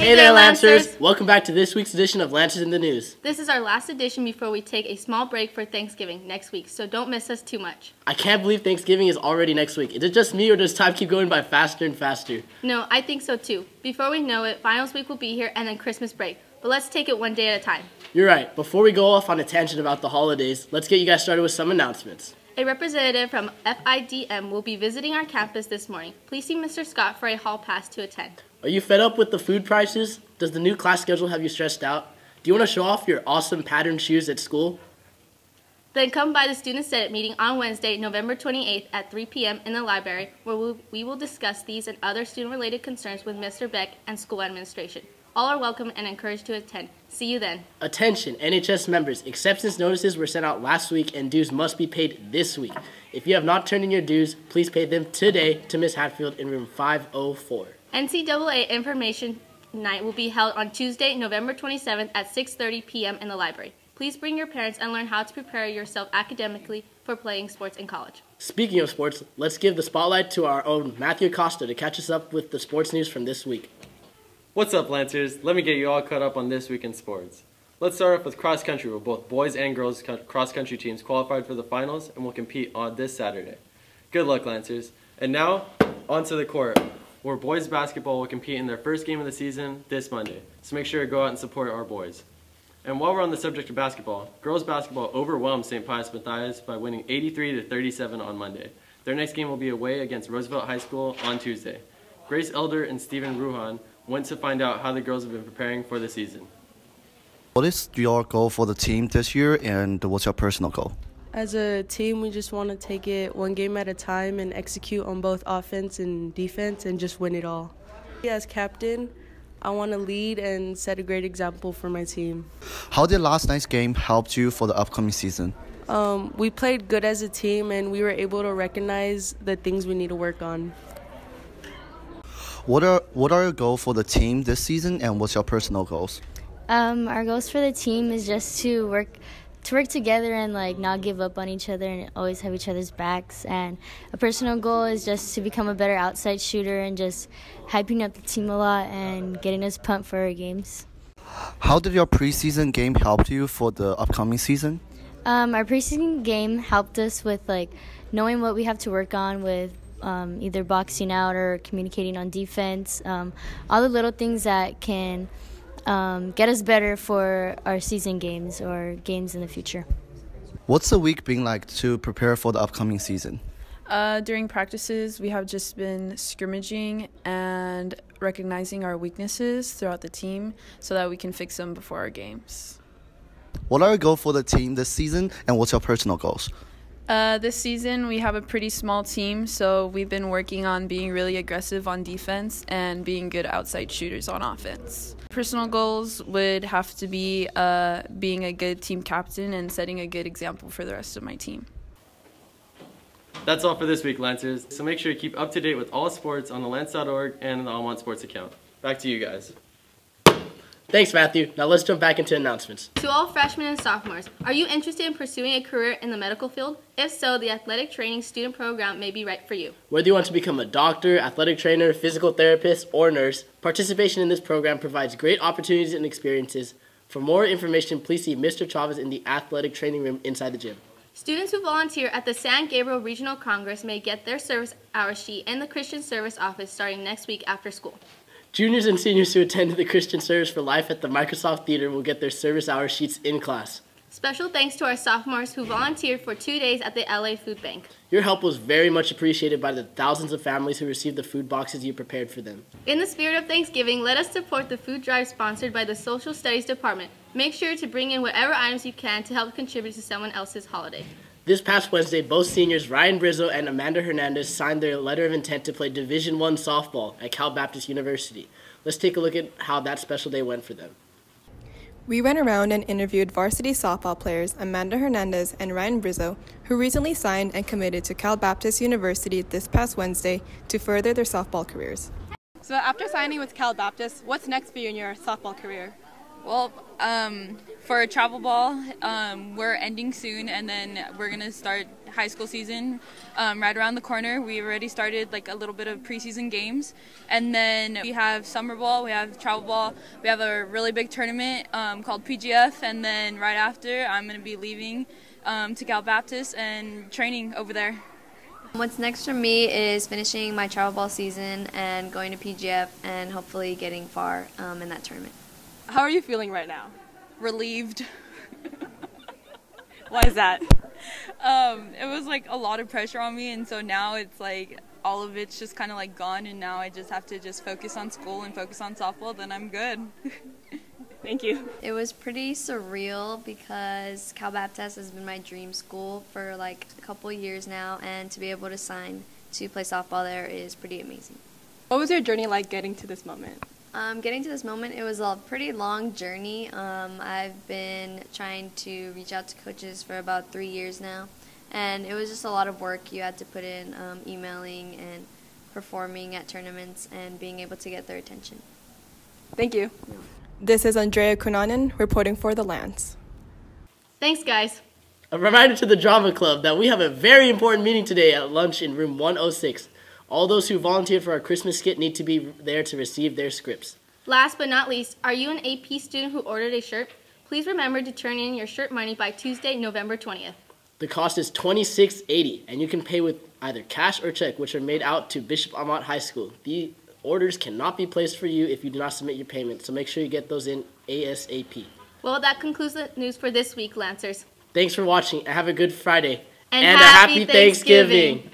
Hey there, Lancers! Welcome back to this week's edition of Lancers in the News. This is our last edition before we take a small break for Thanksgiving next week, so don't miss us too much. I can't believe Thanksgiving is already next week. Is it just me, or does time keep going by faster and faster? No, I think so too. Before we know it, finals week will be here and then Christmas break. But let's take it one day at a time. You're right. Before we go off on a tangent about the holidays, let's get you guys started with some announcements. A representative from FIDM will be visiting our campus this morning. Please see Mr. Scott for a hall pass to attend. Are you fed up with the food prices? Does the new class schedule have you stressed out? Do you want to show off your awesome patterned shoes at school? Then come by the Student Senate meeting on Wednesday, November 28th at 3 p.m. in the library, where we will discuss these and other student-related concerns with Mr. Beck and school administration. All are welcome and encouraged to attend. See you then. Attention, NHS members. Acceptance notices were sent out last week and dues must be paid this week. If you have not turned in your dues, please pay them today to Ms. Hatfield in room 504. NCAA Information Night will be held on Tuesday, November 27th at 6:30 p.m. in the library. Please bring your parents and learn how to prepare yourself academically for playing sports in college. Speaking of sports, let's give the spotlight to our own Matthew Costa to catch us up with the sports news from this week. What's up, Lancers? Let me get you all caught up on this week in sports. Let's start off with cross country, where both boys and girls cross country teams qualified for the finals and will compete on this Saturday. Good luck, Lancers. And now, onto the court, where boys basketball will compete in their first game of the season this Monday. So make sure to go out and support our boys. And while we're on the subject of basketball, girls basketball overwhelmed St. Pius Matthias by winning 83-37 on Monday. Their next game will be away against Roosevelt High School on Tuesday. Grace Elder and Stephen Ruhan went to find out how the girls have been preparing for the season. What is your goal for the team this year, and what's your personal goal? As a team, we just want to take it one game at a time and execute on both offense and defense and just win it all. As captain, I want to lead and set a great example for my team. How did last night's game help you for the upcoming season? We played good as a team, and we were able to recognize the things we need to work on. What are your goals for the team this season, and what's your personal goals? Our goals for the team is just to work together and not give up on each other and always have each other's backs. And a personal goal is just to become a better outside shooter and just hyping up the team a lot and getting us pumped for our games. How did your preseason game help you for the upcoming season? Our preseason game helped us with knowing what we have to work on with either boxing out or communicating on defense, all the little things that can get us better for our season games or games in the future. What's the week been like to prepare for the upcoming season? During practices, we have just been scrimmaging and recognizing our weaknesses throughout the team so that we can fix them before our games. What are your goals for the team this season, and what's your personal goals? This season, we have a pretty small team, so we've been working on being really aggressive on defense and being good outside shooters on offense. Personal goals would have to be being a good team captain and setting a good example for the rest of my team. That's all for this week, Lancers. So make sure to keep up to date with all sports on the Lance.org and the Almont Sports account. Back to you guys. Thanks, Matthew. Now let's jump back into announcements. To all freshmen and sophomores, are you interested in pursuing a career in the medical field? If so, the Athletic Training Student Program may be right for you. Whether you want to become a doctor, athletic trainer, physical therapist, or nurse, participation in this program provides great opportunities and experiences. For more information, please see Mr. Chavez in the athletic training room inside the gym. Students who volunteer at the San Gabriel Regional Congress may get their service hour sheet in the Christian Service Office starting next week after school. Juniors and seniors who attended the Christian Service for Life at the Microsoft Theater will get their service hour sheets in class. Special thanks to our sophomores who volunteered for 2 days at the LA Food Bank. Your help was very much appreciated by the thousands of families who received the food boxes you prepared for them. In the spirit of Thanksgiving, let us support the food drive sponsored by the Social Studies Department. Make sure to bring in whatever items you can to help contribute to someone else's holiday. This past Wednesday, both seniors Ryan Brizzo and Amanda Hernandez signed their letter of intent to play Division I softball at Cal Baptist University. Let's take a look at how that special day went for them. We went around and interviewed varsity softball players Amanda Hernandez and Ryan Brizzo, who recently signed and committed to Cal Baptist University this past Wednesday to further their softball careers. So after signing with Cal Baptist, what's next for you in your softball career? Well, for travel ball, we're ending soon, and then we're going to start high school season right around the corner. We already started like a little bit of preseason games, and then we have summer ball, we have travel ball, we have a really big tournament called PGF, and then right after I'm going to be leaving to Cal Baptist and training over there. What's next for me is finishing my travel ball season and going to PGF and hopefully getting far in that tournament. How are you feeling right now? Relieved. Why is that? It was like a lot of pressure on me, and so now it's like all of it's just kind of like gone, and now I just have to just focus on school and focus on softball, then I'm good. Thank you. It was pretty surreal because Cal Baptist has been my dream school for like a couple years now, and to be able to sign to play softball there is pretty amazing. What was your journey like getting to this moment? Getting to this moment, it was a pretty long journey. I've been trying to reach out to coaches for about 3 years now, and it was just a lot of work you had to put in, emailing and performing at tournaments and being able to get their attention. Thank you. This is Andrea Kunanen reporting for The Lance. Thanks, guys. A reminder to the Drama Club that we have a very important meeting today at lunch in room 106. All those who volunteered for our Christmas skit need to be there to receive their scripts. Last but not least, are you an AP student who ordered a shirt? Please remember to turn in your shirt money by Tuesday, November 20th. The cost is $26.80, and you can pay with either cash or check, which are made out to Bishop Amat High School. The orders cannot be placed for you if you do not submit your payment, so make sure you get those in ASAP. Well, that concludes the news for this week, Lancers. Thanks for watching, and have a good Friday. And happy Thanksgiving.